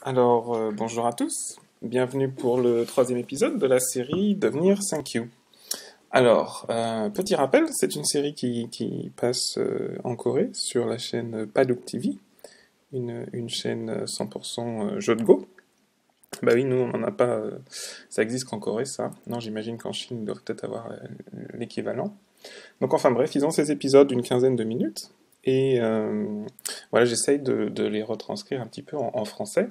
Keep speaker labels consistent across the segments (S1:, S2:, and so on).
S1: Bonjour à tous. Bienvenue pour le troisième épisode de la série Devenir 5Q. Petit rappel, c'est une série qui passe en Corée sur la chaîne Paduk TV, une chaîne 100% jeu de Go. Bah oui, nous, on n'en a pas. Ça existe qu'en Corée, ça. Non, j'imagine qu'en Chine, ils doivent peut-être avoir l'équivalent. Donc, enfin bref, ils ont ces épisodes d'une quinzaine de minutes. Et voilà, j'essaye de les retranscrire un petit peu en français.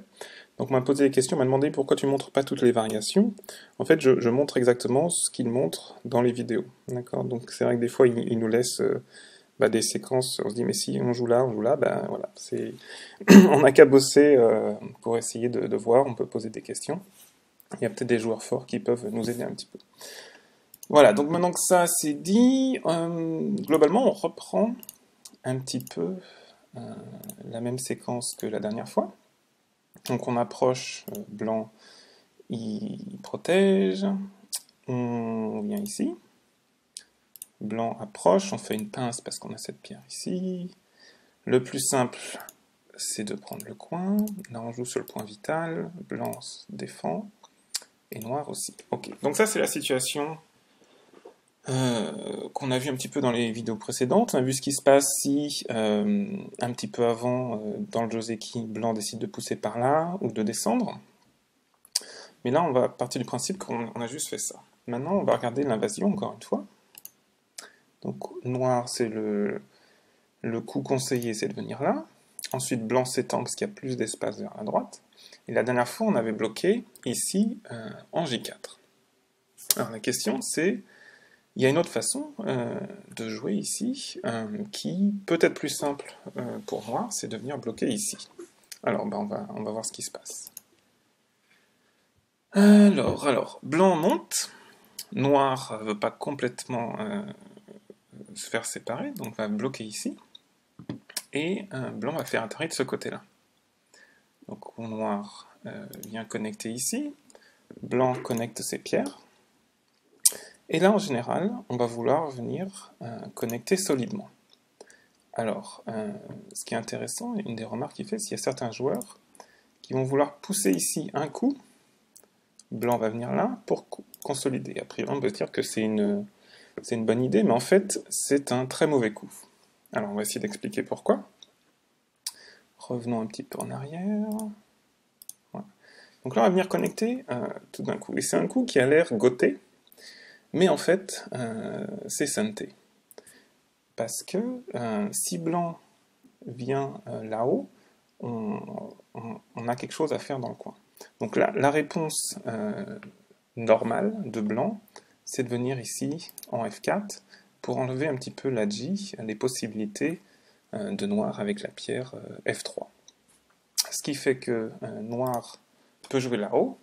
S1: Donc on m'a posé des questions, on m'a demandé pourquoi tu montres pas toutes les variations. En fait, je montre exactement ce qu'il montre dans les vidéos. D'accord. Donc c'est vrai que des fois, il nous laisse des séquences, on se dit mais si on joue là, ben voilà, c'est on n'a qu'à bosser pour essayer de voir, on peut poser des questions. Il y a peut-être des joueurs forts qui peuvent nous aider un petit peu. Voilà, donc maintenant que ça c'est dit, globalement on reprend un petit peu euh, la même séquence que la dernière fois. Donc on approche blanc, il protège, on vient ici, blanc approche, on fait une pince parce qu'on a cette pierre ici. Le plus simple, c'est de prendre le coin, là on joue sur le point vital, blanc se défend, et noir aussi. Ok, donc ça c'est la situation qu'on a vu un petit peu dans les vidéos précédentes. On a vu ce qui se passe si, un petit peu avant, dans le Joseki, blanc décide de pousser par là, ou de descendre. Mais là, on va partir du principe qu'on a juste fait ça. Maintenant, on va regarder l'invasion, encore une fois. Donc, noir, c'est le coup conseillé, c'est de venir là. Ensuite, blanc s'étend parce qu'il y a plus d'espace vers la droite. Et la dernière fois, on avait bloqué ici en J4. Alors, la question, c'est... Il y a une autre façon de jouer ici qui peut être plus simple pour noir, c'est de venir bloquer ici. Alors, on va voir ce qui se passe. Alors, blanc monte. Noir ne veut pas complètement se faire séparer, donc va bloquer ici. Et blanc va faire atterrir de ce côté-là. Donc noir vient connecter ici. Blanc connecte ses pierres. Et là, en général, on va vouloir venir connecter solidement. Alors, ce qui est intéressant, une des remarques qu'il fait, c'est qu'il y a certains joueurs qui vont vouloir pousser ici un coup. Blanc va venir là pour consolider. A priori, on peut se dire que c'est une bonne idée, mais en fait, c'est un très mauvais coup. Alors, on va essayer d'expliquer pourquoi. Revenons un petit peu en arrière. Voilà. Donc là, on va venir connecter tout d'un coup. Et c'est un coup qui a l'air goté, mais en fait, c'est santé. Parce que si blanc vient là-haut, on a quelque chose à faire dans le coin. Donc là, la réponse normale de blanc, c'est de venir ici en F4 pour enlever un petit peu la J, les possibilités de noir avec la pierre F3. Ce qui fait que noir peut jouer là-haut,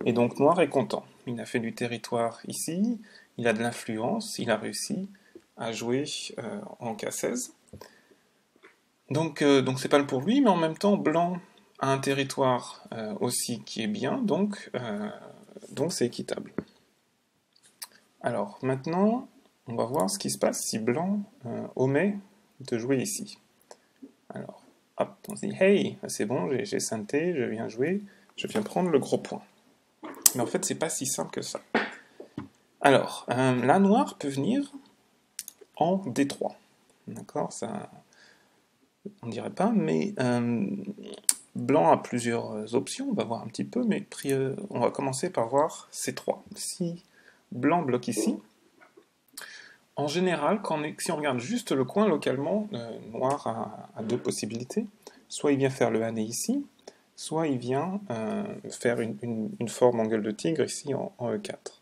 S1: et donc noir est content. Il a fait du territoire ici, il a de l'influence, il a réussi à jouer en K16. Donc c'est pas le pour lui, mais en même temps, blanc a un territoire aussi qui est bien, donc c'est équitable. Alors maintenant, on va voir ce qui se passe si blanc omet de jouer ici. Alors, hop, on se dit, hey, c'est bon, j'ai synthé, je viens jouer, je viens prendre le gros point. Mais en fait, c'est pas si simple que ça. Alors, là, noir peut venir en D3. D'accord, ça, on dirait pas, mais blanc a plusieurs options, on va voir un petit peu, mais on va commencer par voir C3. Si blanc bloque ici, en général, si on regarde juste le coin localement, noir a deux possibilités. Soit il vient faire le hané ici, soit il vient faire une forme en gueule de tigre ici en E4.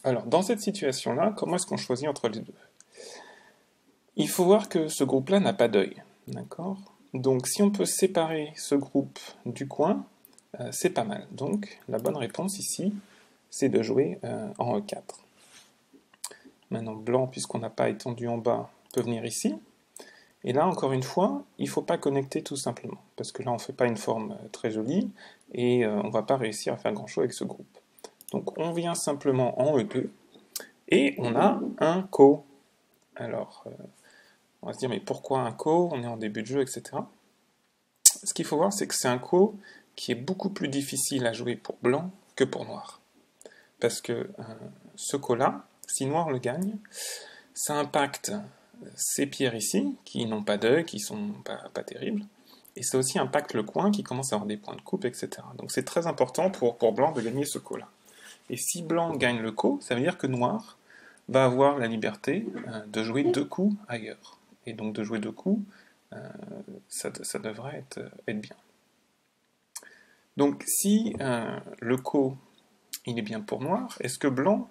S1: Alors, dans cette situation-là, comment est-ce qu'on choisit entre les deux? Il faut voir que ce groupe-là n'a pas d'œil. D'accord? Donc, si on peut séparer ce groupe du coin, c'est pas mal. Donc, la bonne réponse ici, c'est de jouer en E4. Maintenant, blanc, puisqu'on n'a pas étendu en bas, peut venir ici. Et là, encore une fois, il ne faut pas connecter tout simplement, parce que là, on ne fait pas une forme très jolie, et on ne va pas réussir à faire grand-chose avec ce groupe. Donc, on vient simplement en E2, et on a un ko. Alors, on va se dire, mais pourquoi un ko? On est en début de jeu, etc. ce qu'il faut voir, c'est que c'est un coup qui est beaucoup plus difficile à jouer pour blanc que pour noir. Parce que ce coup-là, si noir le gagne, ça impacte ces pierres ici, qui n'ont pas d'œil, qui sont pas terribles, et ça aussi impacte le coin qui commence à avoir des points de coupe, etc. Donc c'est très important pour blanc de gagner ce coup-là. Et si blanc gagne le coup, ça veut dire que noir va avoir la liberté de jouer 2 coups ailleurs. Et donc de jouer 2 coups, ça devrait être bien. Donc si le coup il est bien pour noir, est-ce que blanc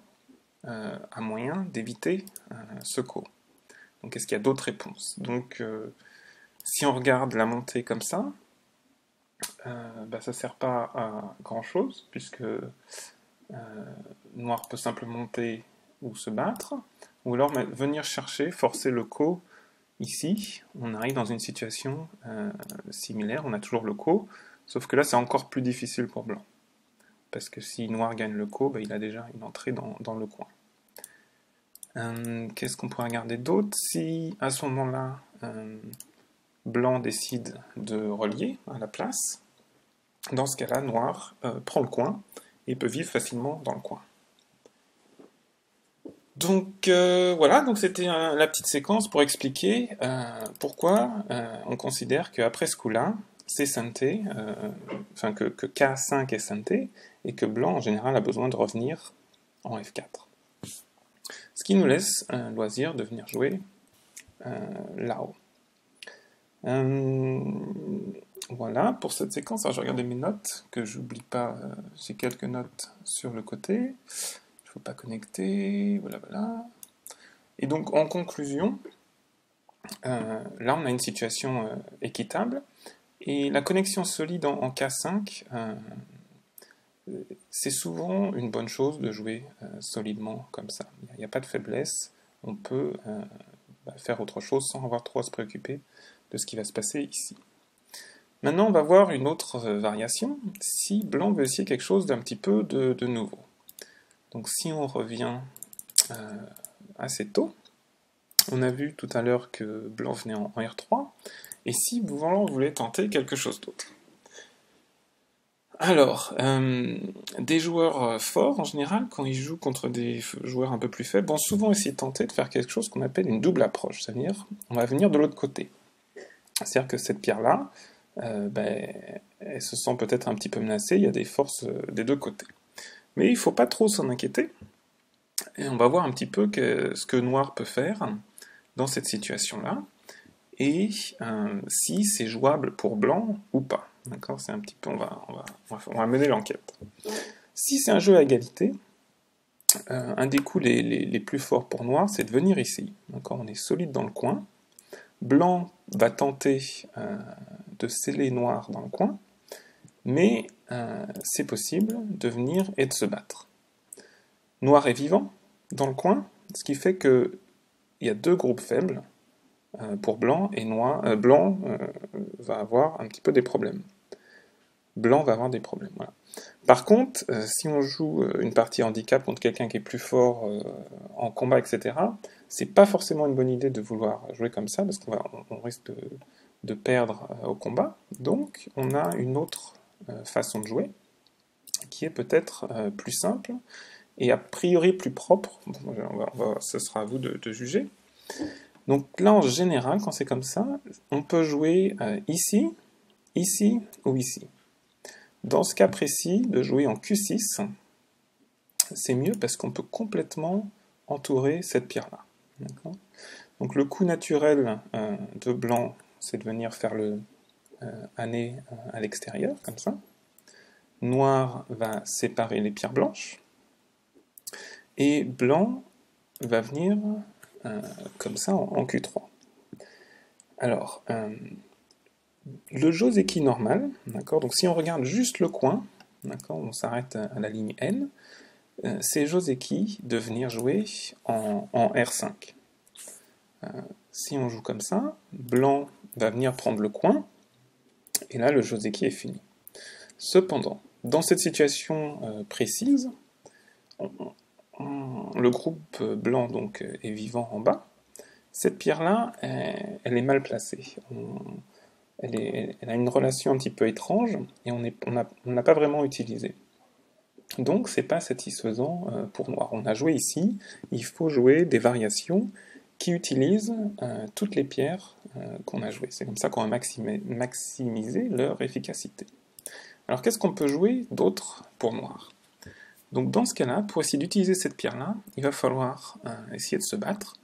S1: a moyen d'éviter ce coup? Donc est-ce qu'il y a d'autres réponses? Donc si on regarde la montée comme ça, ça ne sert pas à grand chose, puisque noir peut simplement monter ou se battre, ou alors venir chercher, forcer le coup ici, on arrive dans une situation similaire, on a toujours le coup, sauf que là c'est encore plus difficile pour blanc. Parce que si noir gagne le coup, il a déjà une entrée dans le coin. Qu'est-ce qu'on pourrait regarder d'autre? Si à ce moment-là, blanc décide de relier à la place, dans ce cas-là, noir prend le coin et peut vivre facilement dans le coin. Donc voilà, donc c'était la petite séquence pour expliquer pourquoi on considère qu'après ce coup-là, c'est santé, que K5 est santé, et que blanc en général a besoin de revenir en F4. Ce qui nous laisse un loisir de venir jouer là-haut. Voilà pour cette séquence. Alors je vais regarder mes notes, que j'oublie pas, j'ai quelques notes sur le côté. Il ne faut pas connecter, voilà. Et donc en conclusion, là on a une situation équitable, et la connexion solide en K5, c'est souvent une bonne chose de jouer solidement comme ça. Il n'y a pas de faiblesse, on peut faire autre chose sans avoir trop à se préoccuper de ce qui va se passer ici. Maintenant, on va voir une autre variation, si blanc veut essayer quelque chose d'un petit peu de nouveau. Donc si on revient assez tôt, on a vu tout à l'heure que blanc venait en R3, et si blanc voulait tenter quelque chose d'autre. Alors, des joueurs forts, en général, quand ils jouent contre des joueurs un peu plus faibles, vont souvent essayer de tenter de faire quelque chose qu'on appelle une double approche, c'est-à-dire on va venir de l'autre côté. C'est-à-dire que cette pierre-là, elle se sent peut-être un petit peu menacée, il y a des forces des deux côtés. Mais il ne faut pas trop s'en inquiéter, et on va voir un petit peu ce que Noir peut faire dans cette situation-là, et si c'est jouable pour Blanc ou pas. D'accord, c'est un petit peu, on va mener l'enquête. Si c'est un jeu à égalité, un des coups les plus forts pour Noir, c'est de venir ici. D'accord, on est solide dans le coin. Blanc va tenter de sceller Noir dans le coin, mais c'est possible de venir et de se battre. Noir est vivant dans le coin, ce qui fait qu'il y a deux groupes faibles pour Blanc, et Blanc va avoir un petit peu des problèmes. Blanc va avoir des problèmes. Voilà. Par contre, si on joue une partie handicap contre quelqu'un qui est plus fort en combat, etc., c'est pas forcément une bonne idée de vouloir jouer comme ça, parce qu'on risque de perdre au combat. Donc, on a une autre façon de jouer, qui est peut-être plus simple, et a priori plus propre. Ce sera à vous de juger. Donc là, en général, quand c'est comme ça, on peut jouer ici, ici ou ici. Dans ce cas précis, de jouer en Q6, c'est mieux parce qu'on peut complètement entourer cette pierre-là. Donc le coup naturel de Blanc, c'est de venir faire le année à l'extérieur, comme ça. Noir va séparer les pierres blanches. Et Blanc va venir comme ça en Q3. Alors, le Joseki normal, d'accord, donc si on regarde juste le coin, d'accord, on s'arrête à la ligne N, c'est Joseki de venir jouer en R5. Si on joue comme ça, Blanc va venir prendre le coin, et là le Joseki est fini. Cependant, dans cette situation précise, le groupe blanc donc, est vivant en bas. Cette pierre-là, elle est mal placée. elle a une relation un petit peu étrange et on n'a pas vraiment utilisé. Donc c'est pas satisfaisant pour noir. On a joué ici, il faut jouer des variations qui utilisent toutes les pierres qu'on a jouées. C'est comme ça qu'on va maximiser leur efficacité. Alors qu'est-ce qu'on peut jouer d'autre pour noir? Donc dans ce cas-là, pour essayer d'utiliser cette pierre-là, il va falloir essayer de se battre,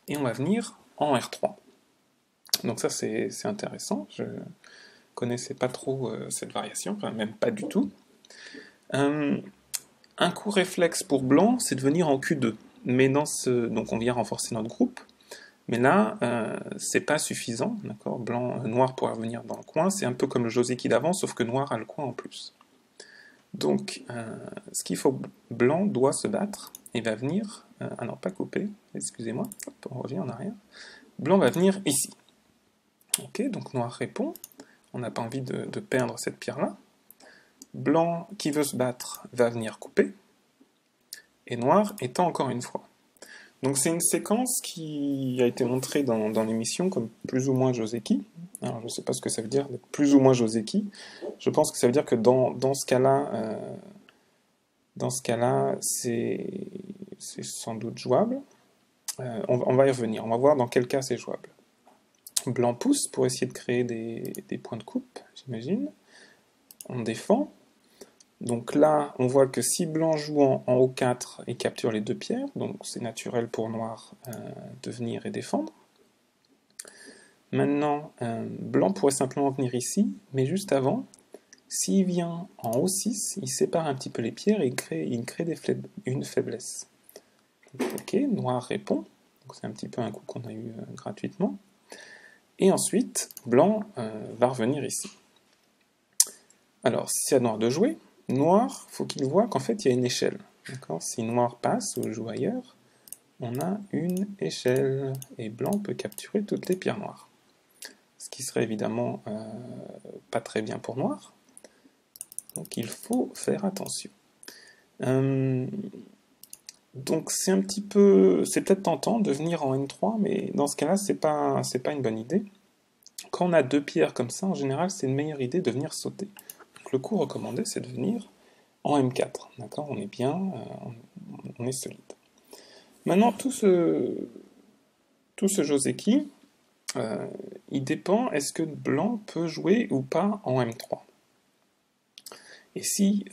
S1: et on va venir en R3. Donc ça c'est intéressant, je connaissais pas trop cette variation, enfin même pas du tout. Un coup réflexe pour blanc, c'est de venir en Q2. Mais donc on vient renforcer notre groupe. Mais là, c'est pas suffisant, d'accord. Noir pourra venir dans le coin. C'est un peu comme le Joseki d'avant, sauf que noir a le coin en plus. Donc, ce qu'il faut, blanc doit se battre et va venir. Ah non, pas couper. Excusez-moi. On revient en arrière. Blanc va venir ici. Ok, donc noir répond. On n'a pas envie de perdre cette pierre-là. Blanc qui veut se battre va venir couper. Et noir étant encore une fois. Donc c'est une séquence qui a été montrée dans l'émission comme plus ou moins Joseki. Alors je ne sais pas ce que ça veut dire d'être plus ou moins Joseki. Je pense que ça veut dire que dans ce cas-là, c'est sans doute jouable. On va y revenir. On va voir dans quel cas c'est jouable. Blanc pousse pour essayer de créer des points de coupe, j'imagine. On défend. Donc là, on voit que si blanc joue en haut 4 et capture les deux pierres, donc c'est naturel pour noir de venir et défendre. Maintenant, blanc pourrait simplement venir ici, mais juste avant, s'il vient en haut 6, il sépare un petit peu les pierres et il crée une faiblesse. Ok, noir répond, donc c'est un petit peu un coup qu'on a eu gratuitement. Et ensuite, blanc va revenir ici. Alors, si c'est à noir de jouer, noir, faut qu'il voit qu'en fait il y a une échelle. Si noir passe ou joue ailleurs, on a une échelle et blanc peut capturer toutes les pierres noires. Ce qui serait évidemment pas très bien pour noir. Donc il faut faire attention. Donc c'est peut-être tentant de venir en N3, mais dans ce cas-là, c'est pas une bonne idée. Quand on a deux pierres comme ça, en général, c'est une meilleure idée de venir sauter. Donc le coup recommandé, c'est de venir en M4, d'accord. On est bien, on est solide. Maintenant, tout ce Joseki, il dépend, est-ce que blanc peut jouer ou pas en M3. Et si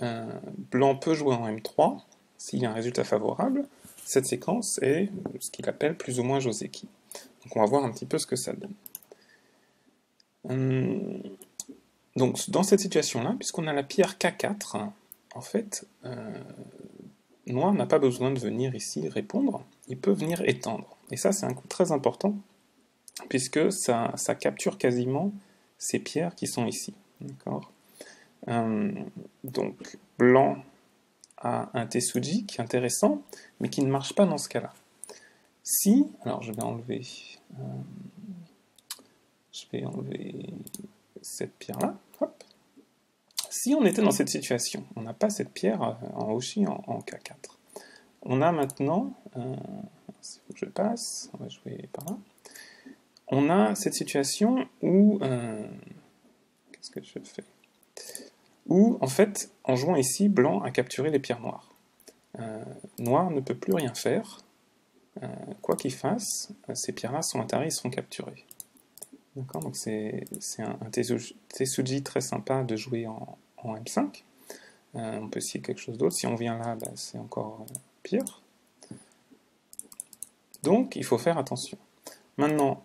S1: blanc peut jouer en M3, s'il y a un résultat favorable, cette séquence est ce qu'il appelle plus ou moins Joseki. Donc on va voir un petit peu ce que ça donne. Donc dans cette situation-là, puisqu'on a la pierre K4, en fait, noir n'a pas besoin de venir ici répondre, il peut venir étendre. Et ça, c'est un coup très important, puisque ça capture quasiment ces pierres qui sont ici. D'accord. Donc, blanc a un Tetsuji qui est intéressant, mais qui ne marche pas dans ce cas-là. Si, alors je vais enlever cette pierre-là, hop. Si on était dans cette situation, on n'a pas cette pierre en Hoshi en K4. On a maintenant, il faut que je passe, on va jouer par là. On a cette situation où, qu'est-ce que je fais? Où, en fait, en jouant ici, blanc a capturé les pierres noires. Noir ne peut plus rien faire. Quoi qu'il fasse, ces pierres-là sont intérieures et seront capturées. D'accord, donc c'est un Tetsuji très sympa de jouer en M5. On peut essayer quelque chose d'autre. Si on vient là, bah, c'est encore pire. Donc, il faut faire attention. Maintenant,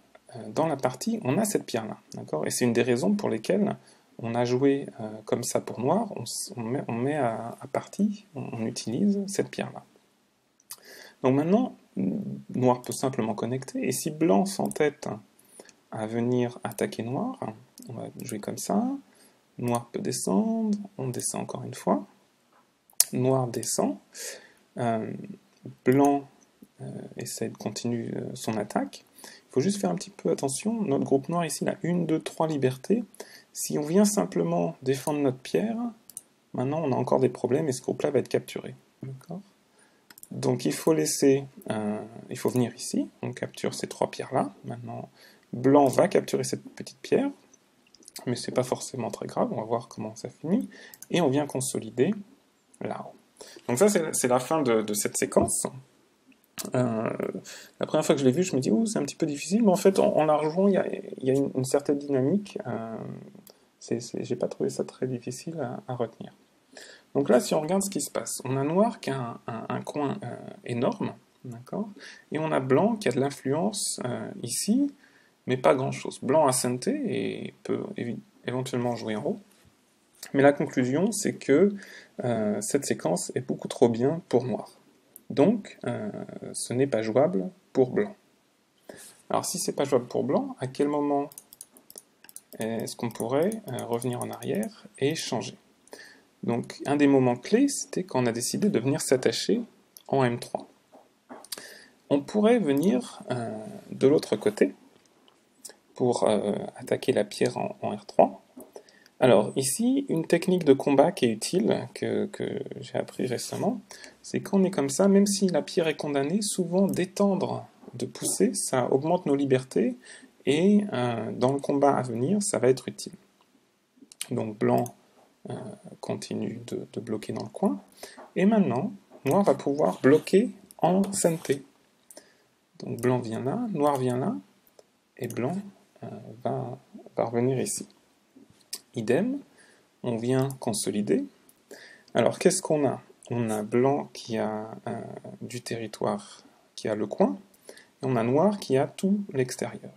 S1: dans la partie, on a cette pierre-là. D'accord, et c'est une des raisons pour lesquelles on a joué comme ça pour noir. On met à partie, on utilise cette pierre-là. Donc maintenant, noir peut simplement connecter. Et si blanc s'entête à venir attaquer noir, on va jouer comme ça. Noir peut descendre, on descend encore une fois. Noir descend. Blanc essaie de continuer son attaque. Il faut juste faire un petit peu attention. Notre groupe noir ici, il a 1, 2, 3 libertés. Si on vient simplement défendre notre pierre, maintenant on a encore des problèmes et ce groupe-là va être capturé. D'accord ? Donc il faut il faut venir ici. On capture ces 3 pierres-là. Maintenant, blanc va capturer cette petite pierre. mais c'est pas forcément très grave, on va voir comment ça finit, et on vient consolider là. Donc ça, c'est la fin de cette séquence. La première fois que je l'ai vu, je me dis, oh, c'est un petit peu difficile, mais en fait, en la rejouant, il y a une certaine dynamique. J'ai pas trouvé ça très difficile à retenir. Donc là, si on regarde ce qui se passe, on a noir qui a un coin énorme, d'accord, et on a blanc qui a de l'influence ici, mais pas grand-chose. Blanc a Sente et peut éventuellement jouer en haut. Mais la conclusion, c'est que cette séquence est beaucoup trop bien pour noir. Donc, ce n'est pas jouable pour blanc. Alors, si c'est pas jouable pour blanc, à quel moment est-ce qu'on pourrait revenir en arrière et changer? Donc, un des moments clés, c'était quand on a décidé de venir s'attacher en M3. On pourrait venir de l'autre côté pour attaquer la pierre en R3. Alors, ici, une technique de combat qui est utile, que j'ai appris récemment, c'est quand on est comme ça, même si la pierre est condamnée, souvent d'étendre, de pousser, ça augmente nos libertés, et dans le combat à venir, ça va être utile. Donc, blanc continue de bloquer dans le coin, et maintenant, noir va pouvoir bloquer en Sente. Donc, blanc vient là, noir vient là, et blanc va revenir ici. Idem, on vient consolider. Alors, qu'est-ce qu'on a? On a blanc qui a du territoire, qui a le coin, et on a noir qui a tout l'extérieur.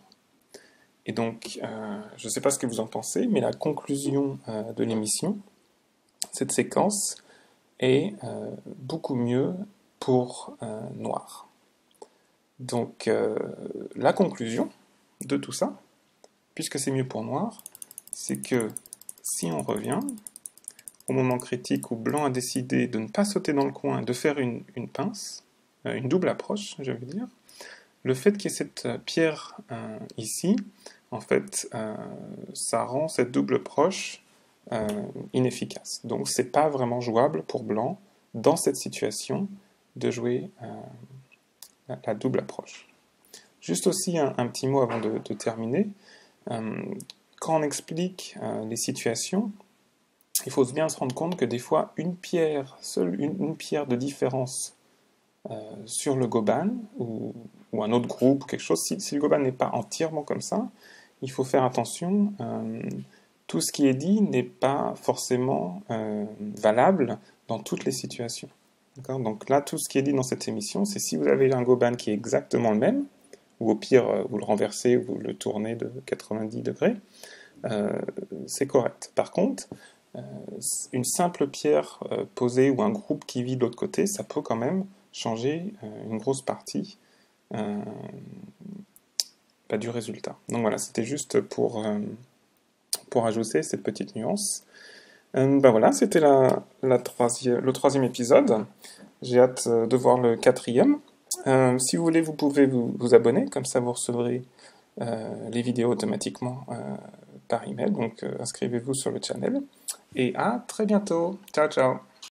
S1: Et donc, je ne sais pas ce que vous en pensez, mais la conclusion de l'émission, cette séquence est beaucoup mieux pour noir. Donc, la conclusion de tout ça, puisque c'est mieux pour noir, c'est que si on revient au moment critique où blanc a décidé de ne pas sauter dans le coin, de faire une pince, une double approche, je veux dire, le fait qu'il y ait cette pierre ici, en fait, ça rend cette double approche inefficace. Donc c'est pas vraiment jouable pour blanc, dans cette situation, de jouer la double approche. Juste aussi un petit mot avant de terminer. Quand on explique les situations, il faut bien se rendre compte que des fois, seule une pierre de différence sur le Goban, ou un autre groupe, ou quelque chose, si le Goban n'est pas entièrement comme ça, il faut faire attention. Tout ce qui est dit n'est pas forcément valable dans toutes les situations. Donc là, tout ce qui est dit dans cette émission, c'est si vous avez un Goban qui est exactement le même, ou au pire, vous le renversez, ou vous le tournez de 90 degrés, c'est correct. Par contre, une simple pierre posée ou un groupe qui vit de l'autre côté, ça peut quand même changer une grosse partie du résultat. Donc voilà, c'était juste pour ajouter cette petite nuance. Voilà, c'était le troisième épisode. J'ai hâte de voir le quatrième. Si vous voulez, vous pouvez vous abonner, comme ça vous recevrez les vidéos automatiquement par email. Donc inscrivez-vous sur le channel. Et à très bientôt. Ciao, ciao.